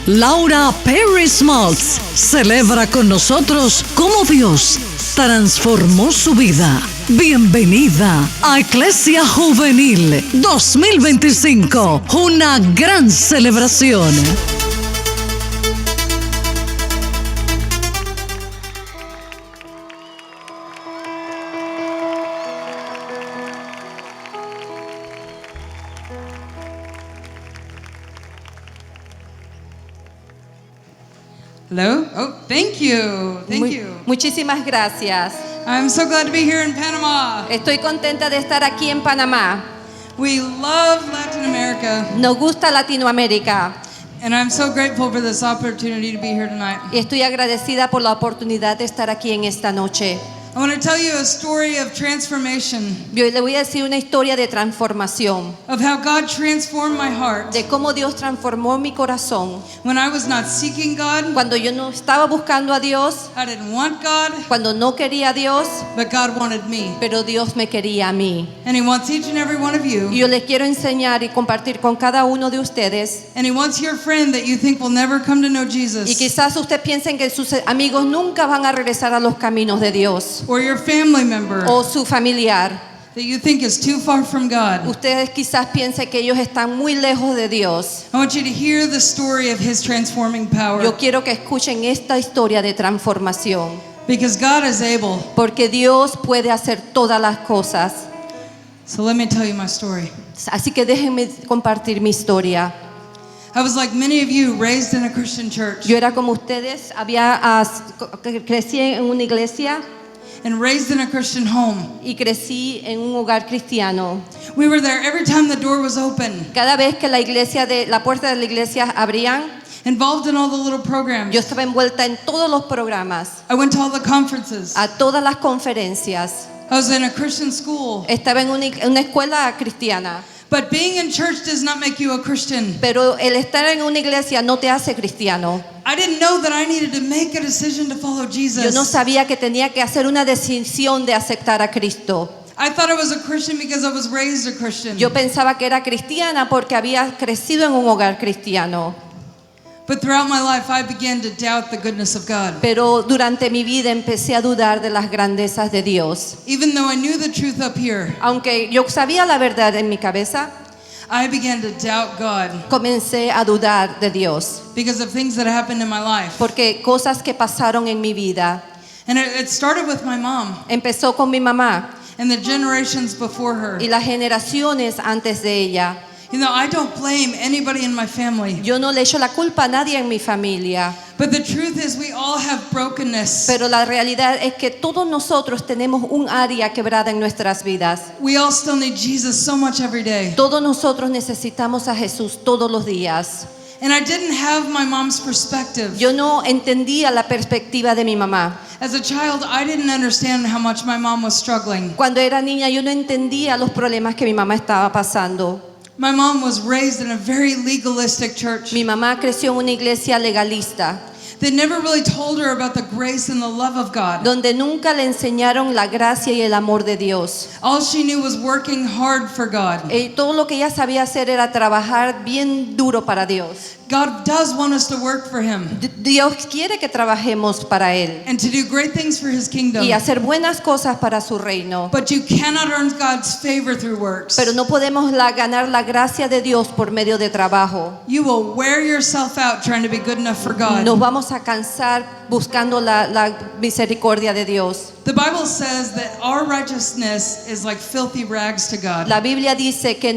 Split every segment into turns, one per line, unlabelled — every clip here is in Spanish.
Laura Perry Smalls celebra con nosotros cómo Dios transformó su vida. Bienvenida a Iglesia Juvenil 2025, una gran celebración.
Hello? Oh, thank you. Thank you.
Muchísimas gracias.
I'm so glad to be here in Panama.
Estoy contenta de estar aquí en Panamá.
We love Latin America,
Nos gusta Latinoamérica
and I'm so grateful for this opportunity to be here tonight.
y estoy agradecida por la oportunidad de estar aquí en esta noche.
I want to tell you a story of transformation,
Yo le voy a decir una historia de transformación,
of how God transformed my heart
de cómo Dios transformó mi corazón.
when I was not seeking God.
Cuando yo no estaba buscando a Dios,
I didn't want God,
cuando no quería a Dios,
but God wanted me.
pero Dios me quería a mí.
And He wants each and every one of
Y
you.
yo les quiero enseñar y compartir con cada uno de ustedes.
And He wants your friend that you think will never come to know
Y
Jesus,
quizás ustedes piensen que sus amigos nunca van a regresar a los caminos de Dios.
or your family member
O su familiar.
that you think is too far from God.
Ustedes quizás piensen que ellos están muy lejos de Dios.
I want you to hear the story of His transforming power,
Yo quiero que escuchen esta historia de transformación,
because God is able.
porque Dios puede hacer todas las cosas.
So let me tell you my story.
Así que déjenme compartir mi historia.
I was like many of you, raised in a Christian church
Yo era como ustedes, crecí en una iglesia
and raised in a Christian home.
y crecí en un hogar cristiano.
We were there every time the door was open,
Cada vez que la puerta de la iglesia abrían,
involved in all the little programs.
yo estaba envuelta en todos los programas,
I went to all the conferences.
a todas las conferencias.
I was in a Christian school.
Estaba en una escuela cristiana,
But being in church does not make you a Christian.
pero el estar en una iglesia no te hace cristiano.
I didn't know that I needed to make a decision to follow
Yo no
Jesus.
sabía que tenía que hacer una decisión de aceptar a Cristo.
I thought I was a Christian because I was raised a Christian.
Yo pensaba que era cristiana porque había crecido en un hogar cristiano.
But throughout my life, I began to doubt the goodness of God.
Pero durante mi vida empecé a dudar de las grandezas de Dios.
Even though I knew the truth up here,
Aunque yo sabía la verdad en mi cabeza,
I began to doubt God
comencé a dudar de Dios.
because of things that happened in my life.
Porque cosas que pasaron en mi vida.
And it started with my mom
Empezó con mi mamá
and the generations before her.
y las generaciones antes de ella.
You know, I don't blame anybody in my family.
Yo no le echo la culpa a nadie en mi familia,
But the truth is we all have brokenness.
pero la realidad es que todos nosotros tenemos un área quebrada en nuestras vidas.
We all still need Jesus so much every day.
Todos nosotros necesitamos a Jesús todos los días.
And I didn't have my mom's perspective.
Yo no entendía la perspectiva de mi mamá.
As a child, I didn't understand how much my mom was struggling.
Cuando era niña yo no entendía los problemas que mi mamá estaba pasando.
My mom was raised in a very legalistic church.
Mi mamá creció en una iglesia legalista,
They never really told her about the grace and the love of God.
donde nunca le enseñaron la gracia y el amor de Dios.
All she knew was working hard for God.
Todo lo que ella sabía hacer era trabajar bien duro para Dios.
God does want us to work for Him
Dios quiere que trabajemos para Él
and to do great things for His kingdom.
y hacer buenas cosas para su reino.
But you cannot earn God's favor through works.
Pero no podemos ganar la gracia de Dios por medio de trabajo.
You will wear yourself out trying to be good enough for God.
Nos vamos a cansar buscando la misericordia de Dios.
The Bible says that our righteousness is like filthy rags to God.
La Biblia dice que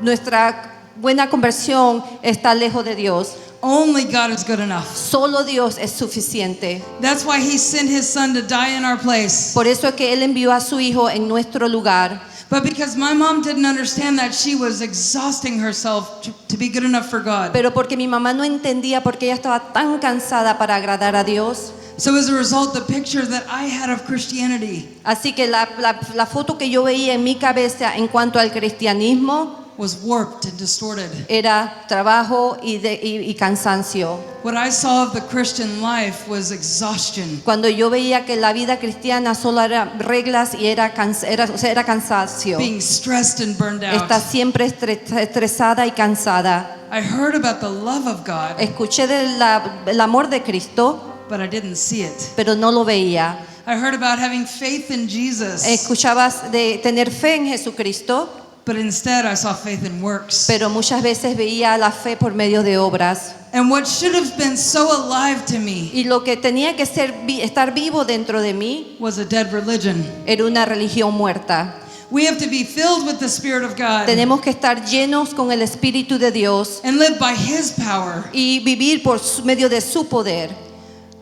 nuestra buena conversión está lejos de Dios.
Only God is good enough.
Solo Dios es suficiente.
That's why He sent His Son to die in our place.
Por eso es que Él envió a su Hijo en nuestro lugar.
But because my mom didn't understand that, she was exhausting herself to be good enough for God.
Pero porque mi mamá no entendía, porque ella estaba tan cansada para agradar a Dios.
So as a result, the picture that I had of Christianity
Así que la foto que yo veía en mi cabeza en cuanto al cristianismo
was warped and distorted.
era trabajo y cansancio.
What I saw of the Christian life was exhaustion.
Cuando yo veía que la vida cristiana solo era reglas y era cansancio.
Being stressed and burned
Está
out.
siempre estresada y cansada.
I heard about the love of God,
Escuché del amor de Cristo,
but I didn't see it.
pero no lo veía.
I heard about having faith in Jesus,
Escuchabas de tener fe en Jesucristo,
but instead I saw faith in works.
pero muchas veces veía la fe por medio de obras.
And what should have been so alive to me
Y lo que tenía que estar vivo dentro de mí
was a dead religion.
era una religión muerta.
We have to be filled with the Spirit of God
Tenemos que estar llenos con el Espíritu de Dios
and live by His power.
y vivir por medio de su poder.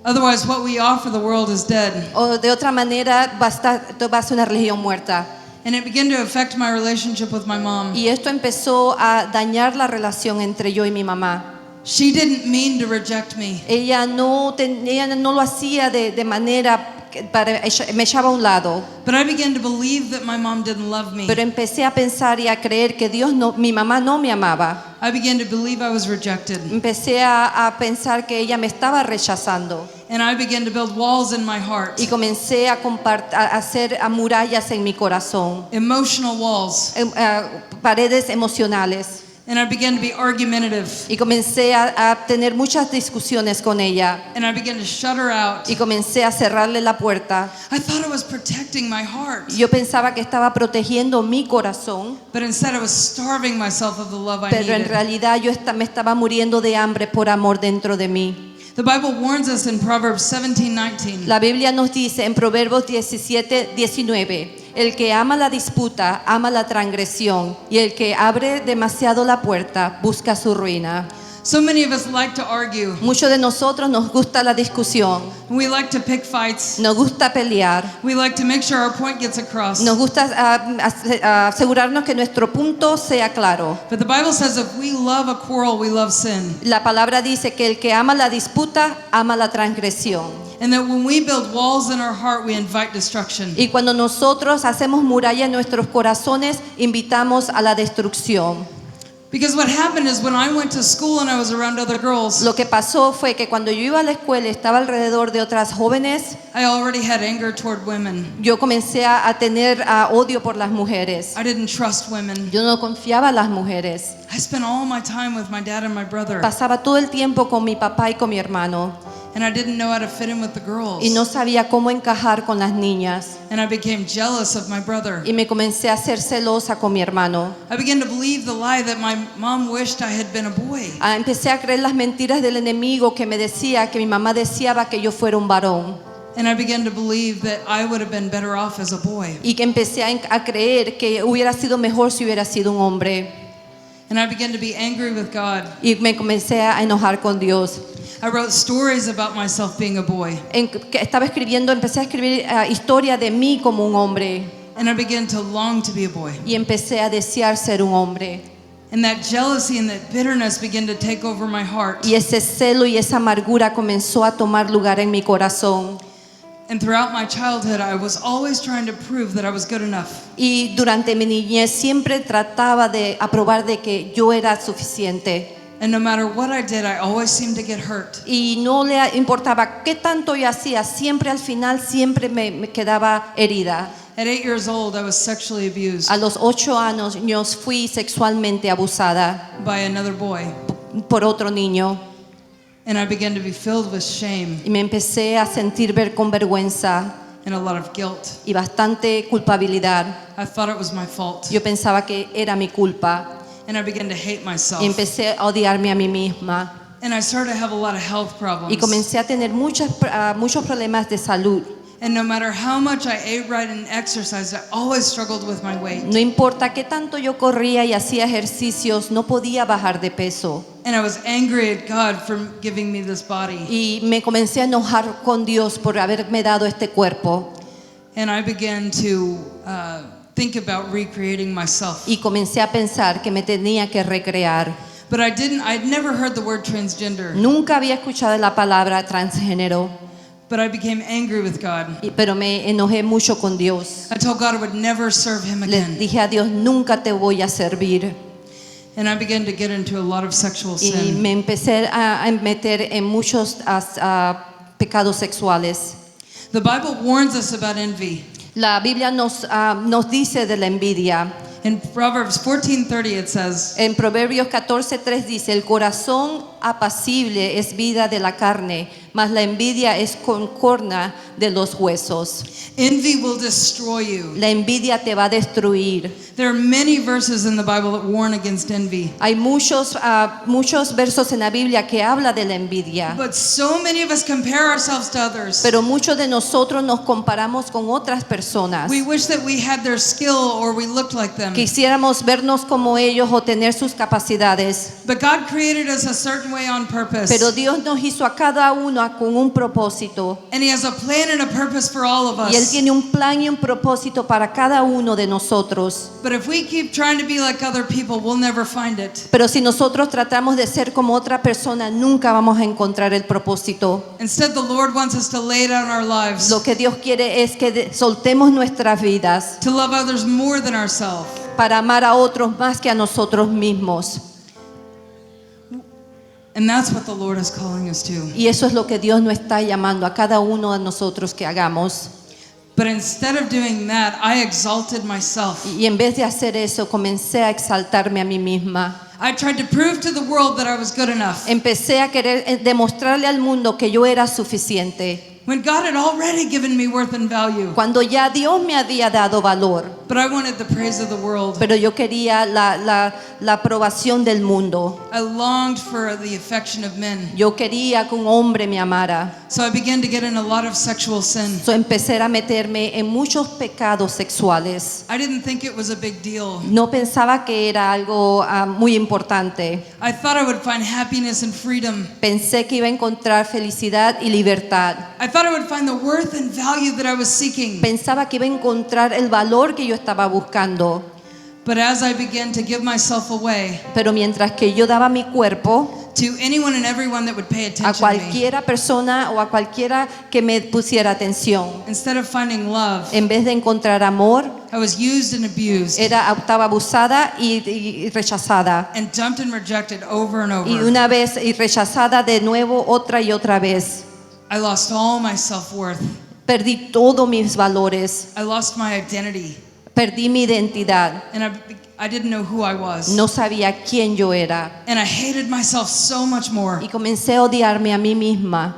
Otherwise, what we offer the world is dead.
O de otra manera va a ser una religión muerta.
And it began to affect my relationship with my mom.
Y esto empezó a dañar la relación entre yo y mi mamá.
She didn't mean to reject me.
Ella no lo hacía de manera me echaba a un lado,
But I began to believe that my mom didn't love me.
pero empecé a pensar y a creer que mi mamá no me amaba.
I began to believe I was rejected.
Empecé a pensar que ella me estaba rechazando
And I began to build walls in my heart.
y comencé a hacer murallas en mi corazón,
Emotional walls.
paredes emocionales.
And I began to be argumentative.
Y comencé a tener muchas discusiones con ella.
And I began to shut her out.
Y comencé a cerrarle la puerta.
I thought I was protecting my heart.
Yo pensaba que estaba protegiendo mi corazón,
But instead I was starving myself of the love I
pero en
needed.
realidad me estaba muriendo de hambre por amor dentro de mí.
The Bible warns us in Proverbs 17:19.
La Biblia nos dice en Proverbios 17:19, el que ama la disputa, ama la transgresión, y el que abre demasiado la puerta, busca su ruina.
So many of us like to argue.
Muchos de nosotros nos gusta la discusión,
We like to pick fights.
nos gusta pelear,
We like to make sure our point gets across.
nos gusta asegurarnos que nuestro punto sea claro.
But the Bible says if we love a quarrel, we love sin.
La palabra dice que el que ama la disputa, ama la transgresión.
And that when we build walls in our heart, we invite destruction.
Y cuando nosotros hacemos muralla en nuestros corazones, invitamos a la destrucción.
Because what happened is when I went to school and I was around other girls,
Lo que pasó fue que cuando yo iba a la escuela, estaba alrededor de otras jóvenes,
I already had anger toward women.
yo comencé a tener odio por las mujeres.
I didn't trust women.
Yo no confiaba en las mujeres.
I spent all my time with my dad and my brother.
Pasaba todo el tiempo con mi papá y con mi hermano
And I didn't know how to fit in with the girls.
y no sabía cómo encajar con las niñas.
And I became jealous of my brother.
Y me comencé a ser celosa con mi hermano.
I began to believe the lie that my mom wished I had been a boy.
Empecé a creer las mentiras del enemigo que me decía, que mi mamá deseaba que yo fuera un varón.
And I began to believe that I would have been better off as a boy.
Y que empecé a creer que hubiera sido mejor si hubiera sido un hombre.
And I began to be angry with God.
Y me comencé a enojar con Dios.
I wrote stories about myself being a boy.
Empecé a escribir historia de mí como un hombre.
And I began to long to be a boy.
Y empecé a desear ser un hombre.
And that jealousy and that bitterness began to take over my heart.
Y ese celo y esa amargura comenzó a tomar lugar en mi corazón.
And throughout my childhood, I was always trying to prove that I was good enough.
Y durante mi niñez siempre trataba de aprobar de que yo era suficiente.
And no matter what I did, I always seemed to get hurt.
Y no le importaba qué tanto yo hacía, siempre al final me quedaba herida.
At 8 years old, I was sexually abused
A los 8 años fui sexualmente abusada
by another boy.
por otro niño.
And I began to be filled with shame
Y me empecé a sentir con vergüenza
and a lot of guilt.
y bastante culpabilidad.
I thought it was my fault.
Yo pensaba que era mi culpa
And I began to hate myself.
y empecé a odiarme a mí misma.
And I started to have a lot of health problems.
Y comencé a tener muchos problemas de salud.
And no matter how much I ate right and exercised, I always struggled with my weight.
No importa qué tanto yo corría y hacía ejercicios, no podía bajar de peso.
And I was angry at God for giving me this body.
Y me comencé a enojar con Dios por haberme dado este cuerpo.
And I began to think about recreating myself.
Y comencé a pensar que me tenía que recrear.
But I'd never heard the word transgender.
Nunca había escuchado la palabra transgénero,
But I became angry with God.
pero me enojé mucho con Dios.
I told God I would never serve Him
Le
again.
dije a Dios, nunca te voy a servir.
And I began to get into a lot of sexual
y
sin.
me empecé a meter en muchos pecados sexuales.
The Bible warns us about envy.
La Biblia nos dice de la envidia.
In Proverbs 14:30 it says,
En Proverbios 14:3 dice, el corazón apacible es vida de la carne, mas la envidia es concordia de los huesos.
envy will destroy you.
La envidia te va a destruir.
There are many verses in the Bible that warn against envy.
Hay muchos versos en la Biblia que habla de la envidia.
But so many of us compare ourselves to others.
Pero muchos de nosotros nos comparamos con otras personas.
We wish that we had their skill or we looked like them.
Quisiéramos vernos como ellos o tener sus capacidades.
But God created us a certain way on purpose.
Pero Dios nos hizo a cada uno con un propósito.
And He has a plan and a purpose for all of
Y Él
us.
tiene un plan y un propósito para cada uno de nosotros.
But if we keep trying to be like other people, we'll never find it.
Pero si nosotros tratamos de ser como otra persona, nunca vamos a encontrar el propósito.
Instead, the Lord wants us to lay down our lives,
Lo que Dios quiere es que soltemos nuestras vidas
to love others more than ourselves.
para amar a otros más que a nosotros mismos.
And that's what the Lord is calling us to.
Y eso es lo que Dios nos está llamando a cada uno de nosotros que hagamos.
But instead of doing that, I exalted myself.
Y en vez de hacer eso, comencé a exaltarme a mí misma.
I tried to prove to the world that I was good enough,
Empecé a querer demostrarle al mundo que yo era suficiente,
when God had already given me worth and value.
cuando ya Dios me había dado valor.
But I wanted the praise of the world.
Pero yo quería la aprobación del mundo.
I longed for the affection of men.
Yo quería que un hombre me amara.
So I began to get in a lot of sexual sin.
So empecé a meterme en muchos pecados sexuales.
I didn't think it was a big deal.
No pensaba que era algo muy importante.
I thought I would find happiness and freedom.
Pensé que iba a encontrar felicidad y libertad.
I thought I would find the worth and value that I was seeking.
Pensaba que iba a encontrar el valor que yo estaba buscando.
But as I began to give myself away
Pero mientras que yo daba mi cuerpo
to anyone and everyone that would pay
a
attention to me,
cualquiera persona o a cualquiera que me pusiera atención,
instead of finding love,
en vez de encontrar amor,
I was used and abused
estaba abusada y rechazada.
and dumped and rejected over and
Y
over.
una vez y rechazada de nuevo otra y otra vez.
I lost all my self-worth.
Perdí todos mis valores,
I lost my identity.
perdí mi identidad.
And I didn't know who I was.
No sabía quién yo era.
And I hated myself so much more.
Y comencé a odiarme a mí misma.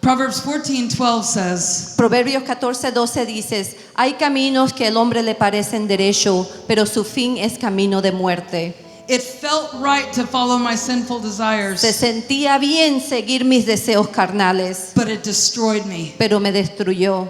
Proverbs 14:12 says,
Proverbios 14:12 dice, hay caminos que al hombre le parecen derecho, pero su fin es camino de muerte.
it felt right to follow my sinful desires,
Se sentía bien seguir mis deseos carnales,
but it destroyed me.
pero me destruyó.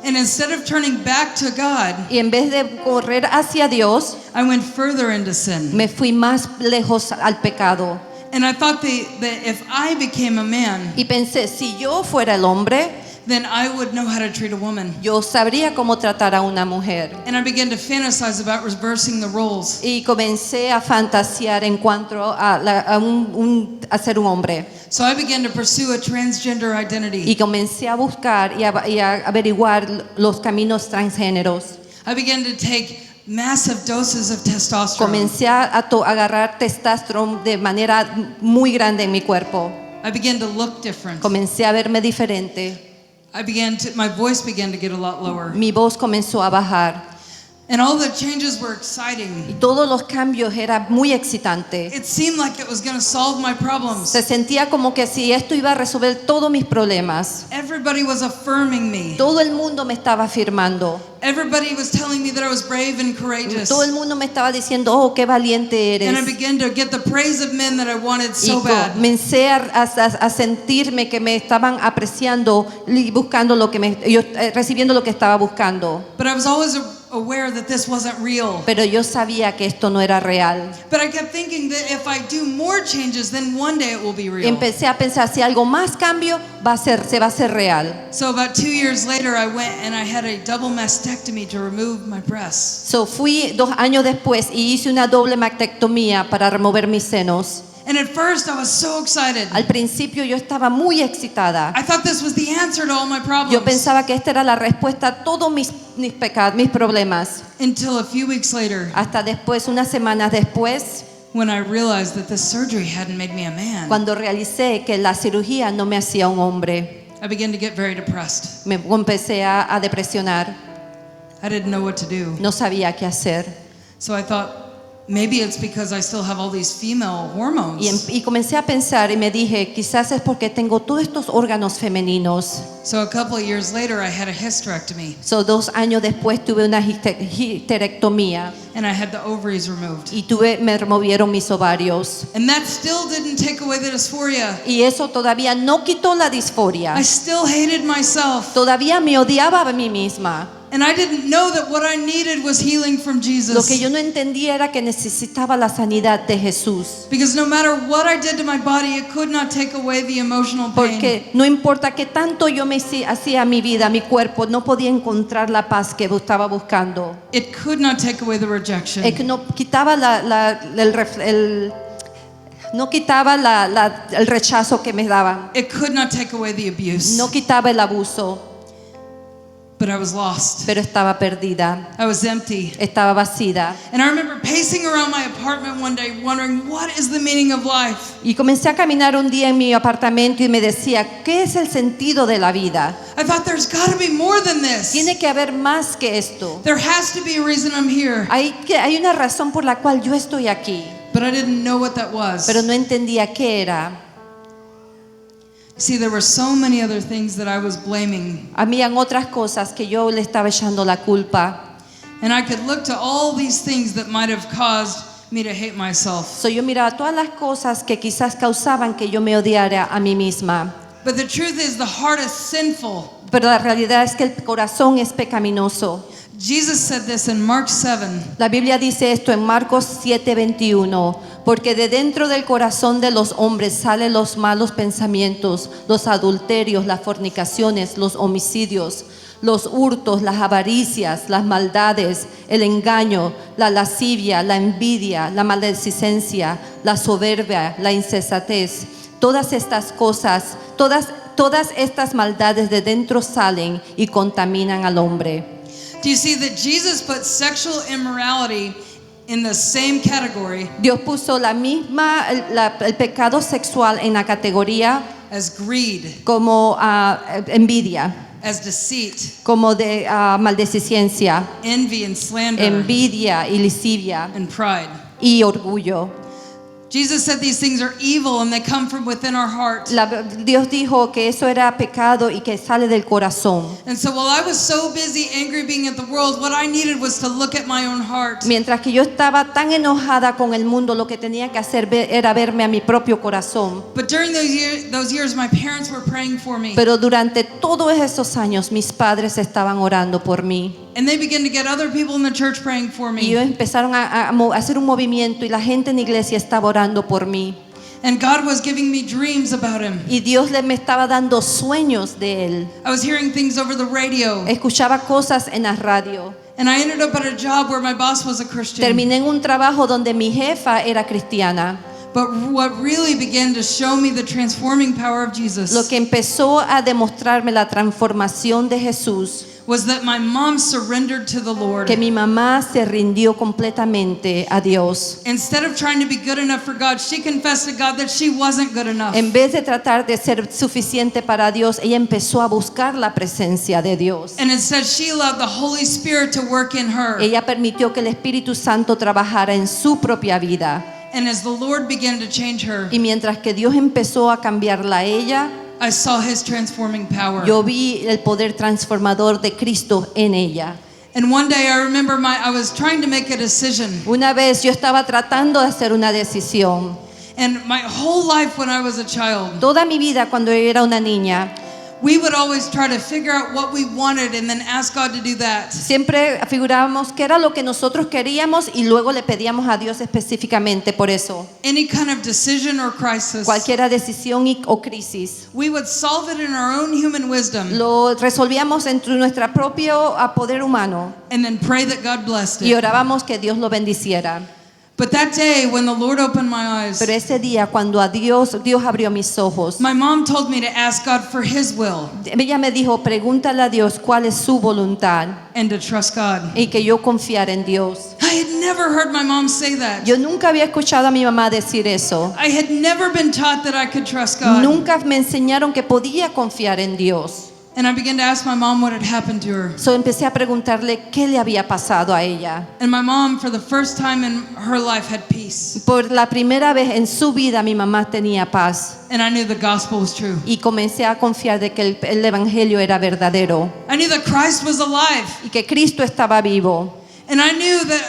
And instead of turning back to God,
Y en vez de correr hacia Dios,
I went further into sin.
me fui más lejos al pecado.
And I thought that if I became a man,
Y pensé, si yo fuera el hombre,
then I would know how to treat a woman.
yo sabría cómo tratar a una mujer.
And I began to fantasize about reversing the roles.
Y comencé a fantasear en cuanto a ser un hombre.
So I began to pursue a transgender
Y
identity.
comencé a buscar y a averiguar los caminos transgéneros.
I began to take massive doses of testosterone.
Comencé a agarrar testosterona de manera muy grande en mi cuerpo.
I began to look different.
Comencé a verme diferente.
My voice began to get a lot lower.
Mi voz comenzó a bajar.
And all the changes were
Y
exciting.
todos los cambios era muy excitante.
It seemed like it was going to solve my problems.
Se sentía como que si esto iba a resolver todos mis problemas.
Everybody was affirming me.
Todo el mundo me estaba afirmando.
Everybody was telling me that I was brave and courageous.
Todo el mundo me estaba diciendo, oh, qué valiente
And I
eres.
began to get the praise of men that I wanted
Y
so bad.
comencé a sentirme que me estaban apreciando y buscando recibiendo lo que estaba buscando.
But I was always aware that this wasn't real.
Pero yo sabía que esto no era real.
But I kept thinking that if I do more changes, then one day it will be real.
Empecé a pensar, si algo más cambio, se va a hacer real.
So about 2 years later, I went and I had a double mastectomy to remove my breasts.
So fui 2 años después y hice una doble mastectomía para remover mis senos.
And at first, I was so excited.
Al principio yo estaba muy excitada.
I thought this was the answer to all my problems.
Yo pensaba que esta era la respuesta a todos mis mis pecados, mis problemas.
until a few weeks later
Hasta después, unas semanas después,
when I realized that this surgery hadn't made me a man.
cuando realicé que la cirugía no me hacía un hombre,
I began to get very depressed.
me empecé a depresionar.
I didn't know what to do.
No sabía qué hacer.
So I thought, maybe it's because I still have all these female hormones.
Y comencé a pensar y me dije, quizás es porque tengo todos estos órganos femeninos.
So a couple of years later, I had a hysterectomy,
2 años después tuve una histerectomía
and I had the ovaries removed.
y me removieron mis ovarios.
And that still didn't take away the dysphoria.
Y eso todavía no quitó la disforia.
I still hated myself.
Todavía me odiaba a mí misma.
And I didn't know that what I needed was healing from
Lo que
Jesus.
yo no entendía era que necesitaba la sanidad de Jesús.
Because no matter what I did to my body, it could not take away the emotional pain.
Porque no importa qué tanto yo me hacía a mi vida, a mi cuerpo, no podía encontrar la paz que estaba buscando.
It could not take away the rejection.
Es que no quitaba no quitaba el rechazo que me daban.
It could not take away the abuse.
No quitaba el abuso,
But I was lost.
pero estaba perdida,
I was empty.
estaba vacía.
And I remember pacing around my apartment one day wondering, what is the meaning of life?
Y comencé a caminar un día en mi apartamento y me decía, ¿qué es el sentido de la vida?
I thought there's got to be more than this.
Tiene que haber más que esto.
There has to be a reason I'm here.
Hay una razón por la cual yo estoy aquí,
But I didn't know what that was.
pero no entendía qué era.
See, there were so many other things that I was blaming.
Habían otras cosas que yo le estaba echando la culpa.
And I could look to all these things that might have caused me to hate myself.
So yo miraba todas las cosas que quizás causaban que yo me odiara a mí misma.
But the truth is, the heart is sinful.
Pero la realidad es que el corazón es pecaminoso.
Jesus said this in Mark 7.
La Biblia dice esto en Marcos 7:21, porque de dentro del corazón de los hombres salen los malos pensamientos, los adulterios, las fornicaciones, los homicidios, los hurtos, las avaricias, las maldades, el engaño, la lascivia, la envidia, la maledicencia, la soberbia, la insensatez. Todas estas cosas, todas estas maldades de dentro salen y contaminan al hombre.
Do you see that Jesus put sexual immorality in the same category
Dios puso el pecado sexual en la categoría
as greed,
como envidia,
as deceit,
como de maldecencia,
envy and slander,
envidia y lascivia
and pride?
y orgullo.
Jesus said these things are evil and they come from within our heart.
Dios dijo que eso era pecado y que sale del corazón.
And so while I was so busy angry being at the world, what I needed was to look at my own heart.
Mientras que yo estaba tan enojada con el mundo, lo que tenía que hacer era verme a mi propio corazón.
But during those years, my parents were praying for me.
Pero durante todos esos años mis padres estaban orando por mí.
And they began to get other people in the church praying for
Y ellos
me.
empezaron a hacer un movimiento y la gente en la iglesia estaba orando por mí.
And God was giving me dreams about him.
Y Dios me estaba dando sueños de él.
I was hearing things over the radio.
Escuchaba cosas en la radio.
And I ended up at a job where my boss was a Christian.
Terminé en un trabajo donde mi jefa era cristiana.
But what really began to show me the transforming power of
Lo
Jesus
que empezó a demostrarme la transformación de Jesús,
was that my mom surrendered to the Lord.
que mi mamá se rindió completamente a Dios.
Instead of trying to be good enough for God, she confessed to God that she wasn't good enough.
En vez de tratar de ser suficiente para Dios, ella empezó a buscar la presencia de Dios.
And instead, she allowed the Holy Spirit to work in her.
Ella permitió que el Espíritu Santo trabajara en su propia vida.
And as the Lord began to change her,
Y mientras que Dios empezó a cambiarla a ella,
I saw His transforming power.
yo vi el poder transformador de Cristo en ella.
And one day, I remember I was trying to make a decision.
Una vez yo estaba tratando de hacer una decisión.
And my whole life when I was a child,
Toda mi vida cuando yo era una niña,
we would always try to figure out what we wanted and then ask God to do that.
siempre figurábamos qué era lo que nosotros queríamos y luego le pedíamos a Dios específicamente por eso.
Any kind of decision or crisis,
Cualquier decisión o crisis,
we would solve it in our own human wisdom
lo resolvíamos entre nuestro propio poder humano
and then pray that God blessed
y
it.
orábamos que Dios lo bendiciera.
But that day when the Lord opened my eyes,
Pero ese día cuando Dios abrió mis ojos,
my mom told me to ask God for His will
ella me dijo, pregúntale a Dios cuál es su voluntad
and to trust God.
y que yo confiara en Dios.
I had never heard my mom say that.
Yo nunca había escuchado a mi mamá decir eso.
I had never been taught that I could trust God.
Nunca me enseñaron que podía confiar en Dios.
And I began to ask my mom what had happened to her.
So empecé a preguntarle qué le había pasado a ella.
And my mom, for the first time in her life, had peace.
Por la primera vez en su vida mi mamá tenía paz
And I knew the gospel was true.
y comencé a confiar de que el evangelio era verdadero
I knew that Christ was alive.
y que Cristo estaba vivo.
And I knew that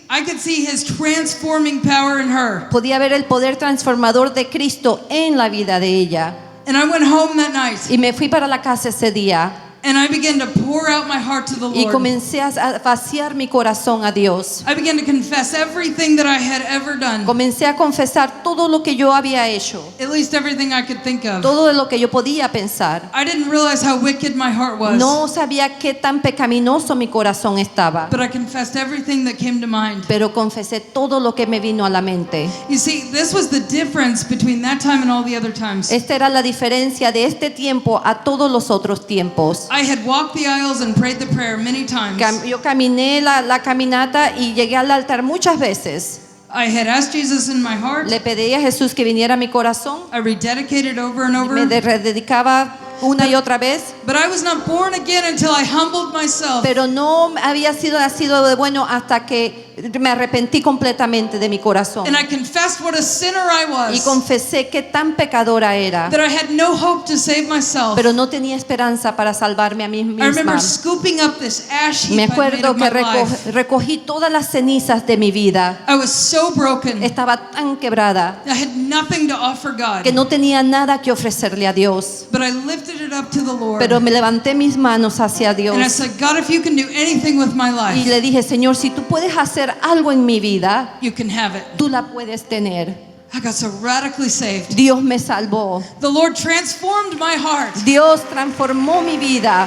I could see His transforming power in her.
Podía ver el poder transformador de Cristo en la vida de ella.
And I went home that night.
Y me fui para la casa ese día
And I began to pour out my heart to the
y
Lord.
comencé a vaciar mi corazón a Dios.
I began to confess everything that I had ever done.
Comencé a confesar todo lo que yo había hecho,
At least everything I could think of.
todo de lo que yo podía pensar.
I didn't realize how wicked my heart was.
No sabía qué tan pecaminoso mi corazón estaba,
But I confessed everything that came to mind.
pero confesé todo lo que me vino a la mente.
You see, this was the difference between that time and all the other times.
Esta era la diferencia de este tiempo a todos los otros tiempos.
I had walked the aisles and prayed the prayer many times.
Yo caminé la caminata y llegué al altar muchas veces.
I had asked Jesus in my heart.
Le pedí a Jesús que viniera a mi corazón.
I rededicated over and over.
Me rededicaba una y otra vez,
But I was not born again until I humbled myself.
pero no había sido nacido de bueno hasta que me arrepentí completamente de mi corazón
And I confessed what a sinner I
y
was.
confesé que tan pecadora era,
That I had no hope to save myself.
pero no tenía esperanza para salvarme a mí
I remember
misma.
scooping up this ash
Me
heap I made
acuerdo
of
que
my life.
recogí todas las cenizas de mi vida.
I was so broken.
Estaba tan quebrada
I had nothing to offer God.
que no tenía nada que ofrecerle a Dios,
But I lifted it up to the Lord.
pero me levanté mis manos hacia Dios
And I said, God, if you can do anything with my
y
life,
le dije, Señor, si tú puedes hacer algo en mi vida,
you can have it.
tú la puedes tener.
I got so radically saved.
Dios me salvó.
The Lord transformed my heart.
Dios transformó mi vida.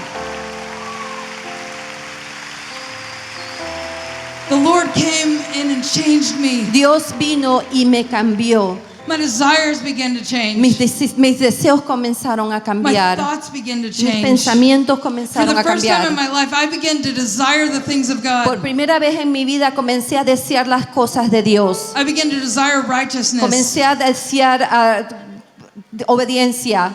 The Lord came in and changed me.
Dios vino y me cambió.
My desires began to change.
Mis deseos comenzaron a
My
cambiar.
thoughts began to
Mis
change.
pensamientos
For
comenzaron
the
a
first time in
cambiar.
my life, I began to desire the things of
Por
God.
primera vez en mi vida comencé a desear las cosas de Dios.
I began to desire righteousness.
Comencé a desear obediencia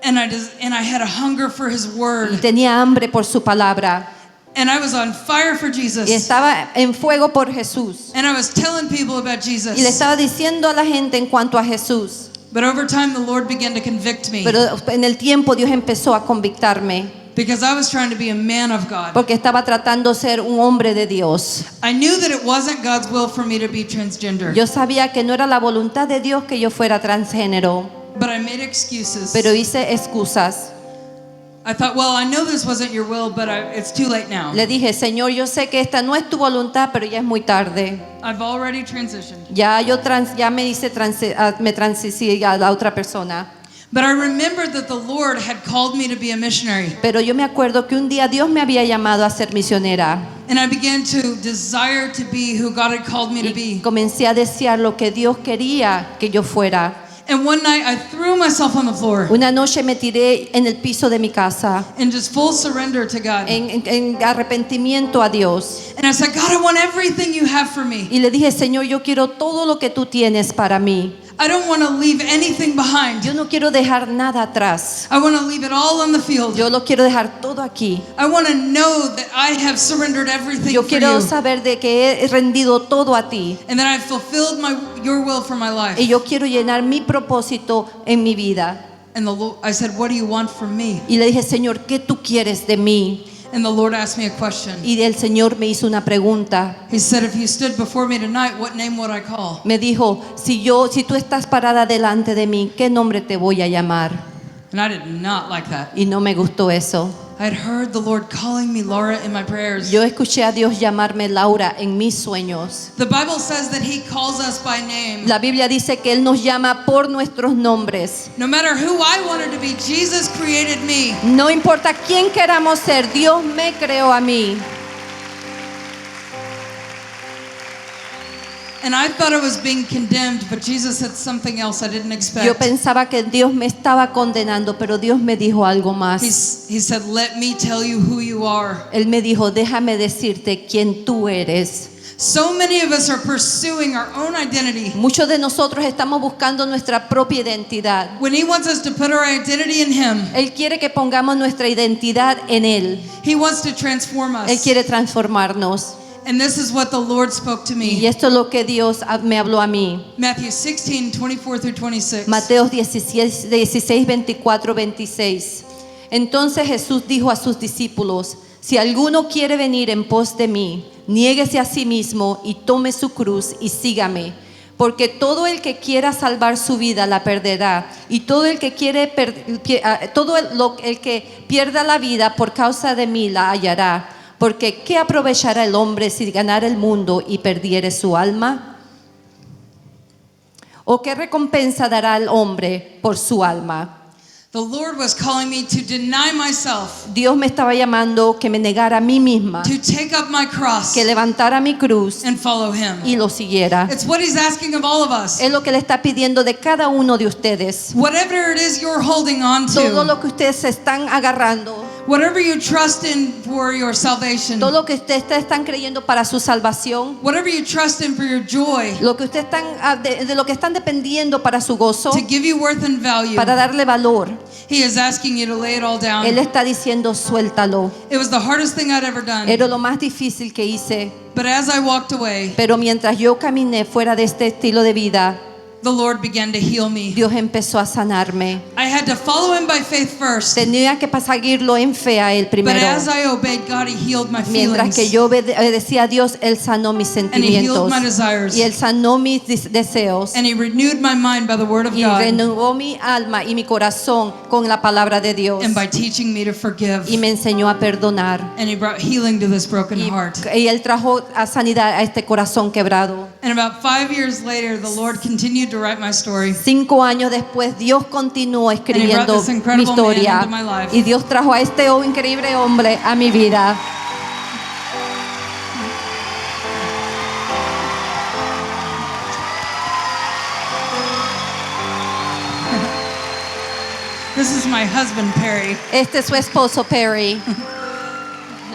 And I had a hunger for His
y
Word.
tenía hambre por su palabra.
And I was on fire for
Y
Jesus.
estaba en fuego por Jesús.
And I was telling people about
Y le
Jesus.
estaba diciendo a la gente en cuanto a Jesús.
But over time, the Lord began to convict me.
Pero en el tiempo Dios empezó a convictarme
Because I was trying to be a man of God.
porque estaba tratando de ser un hombre de Dios.
I knew that it wasn't God's will for me to be transgender.
Yo sabía que no era la voluntad de Dios que yo fuera transgénero,
But I made excuses.
pero hice excusas.
I thought, well, I know this wasn't your will, but it's too late now.
Le dije, Señor, yo sé que esta no es tu voluntad, pero ya es muy tarde.
I've already transitioned.
Ya me hice me transicí a la otra persona.
But I remembered that the Lord had called me to be a missionary.
Pero yo me acuerdo que un día Dios me había llamado a ser misionera
And I began to desire to be who God had called me to
y
be.
comencé a desear lo que Dios quería que yo fuera.
And one night I threw myself on the floor
Una noche me tiré en el piso de mi casa
in just full surrender to God.
en arrepentimiento a Dios.
And I said, God, I want everything you have for me.
Y le dije, Señor, yo quiero todo lo que tú tienes para mí.
I don't want to leave anything behind.
Yo no quiero dejar nada atrás.
I want to leave it all on the field.
Yo lo quiero dejar todo aquí.
I want to know that I have surrendered everything
Yo
for
quiero
you.
saber de que he rendido todo a ti.
And that I've fulfilled your will for my life.
Y yo quiero llenar mi propósito en mi vida.
And I said, what do you want from me?
Y le dije, Señor, ¿qué tú quieres de mí?
And the Lord asked me a question.
Y el Señor me hizo una pregunta.
He said, if you stood before me tonight, what name would I call?
Me dijo, si tú estás parada delante de mí, ¿qué nombre te voy a llamar?
And I did not like that.
Y no me gustó eso.
I had heard the Lord calling me Laura in my prayers.
Yo escuché a Dios llamarme Laura en mis sueños.
The Bible says that He calls us by name.
La Biblia dice que Él nos llama por nuestros nombres.
No matter who I wanted to be, Jesus created me.
No importa quién queramos ser, Dios me creó a mí.
And I thought I was being condemned, but Jesus said something else I didn't
Yo
expect.
pensaba que Dios me estaba condenando, pero Dios me dijo algo más.
He said, let me tell you who you are.
Él me dijo, déjame decirte quién tú eres.
So many of us are pursuing our own identity
Muchos de nosotros estamos buscando nuestra propia identidad.
when He wants us to put our identity in Him.
Él quiere que pongamos nuestra identidad en Él.
He wants to transform
Él
us.
quiere transformarnos.
And this is what the Lord spoke to
Y
me.
esto es lo que Dios me habló a mí.
Matthew 16, 24 through 26.
Mateos 16, 24, 26. Entonces Jesús dijo a sus discípulos, si alguno quiere venir en pos de mí, niéguese a sí mismo y tome su cruz y sígame. Porque todo el que quiera salvar su vida la perderá, y todo el que el que pierda la vida por causa de mí la hallará. Porque ¿qué aprovechará el hombre si ganara el mundo y perdiere su alma? ¿O qué recompensa dará el hombre por su alma?
The Lord was calling me to deny myself,
Dios me estaba llamando que me negara a mí misma,
to take up my cross
que levantara mi cruz
and follow Him.
y lo siguiera.
It's what He's asking of all of us.
Es lo que le está pidiendo de cada uno de ustedes.
Whatever it is you're holding on
Todo
to,
lo que ustedes se están agarrando,
whatever you trust in for your salvation,
todo lo que ustedes están creyendo para su salvación,
whatever you trust in for your joy,
lo que ustedes están de lo que están dependiendo para su gozo,
to give you worth and value,
para darle valor.
He is asking you to lay it all down.
Él está diciendo, suéltalo.
It was the hardest thing I'd ever done.
Era lo más difícil que hice,
But as I walked away,
pero mientras yo caminé fuera de este estilo de vida,
the Lord began to heal me.
Dios empezó a sanarme.
I had to follow Him by faith first.
Tenía que seguirlo en fe a Él
But
primero.
as I obeyed God, He healed my
Mientras que
feelings.
yo obedecía a Dios, Él sanó mis
And He healed
sentimientos
my desires.
y Él sanó mis deseos
And He renewed my mind by the Word of
y
God.
renovó mi alma y mi corazón con la palabra de Dios
And by teaching me to forgive.
y me enseñó a perdonar.
And He brought healing to this broken heart.
Y Él trajo a sanidad a este corazón quebrado.
And about 5 years later, the Lord continued to write my story.
5 años después, Dios continuó escribiendo
this incredible
mi historia
man into my life.
y Dios trajo a este increíble hombre a mi vida.
This is my husband, Perry.
Este es su esposo Perry.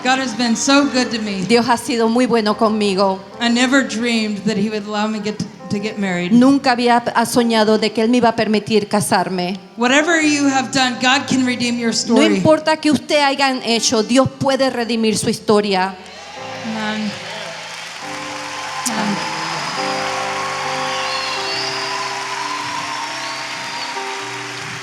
God has been so good to me.
Dios ha sido muy bueno conmigo.
I never dreamed that He would allow me to get married.
Nunca había soñado de que Él me iba a permitir casarme.
Whatever you have done, God can redeem your
No
story.
importa que usted hayan hecho, Dios puede redimir su historia.
Amen.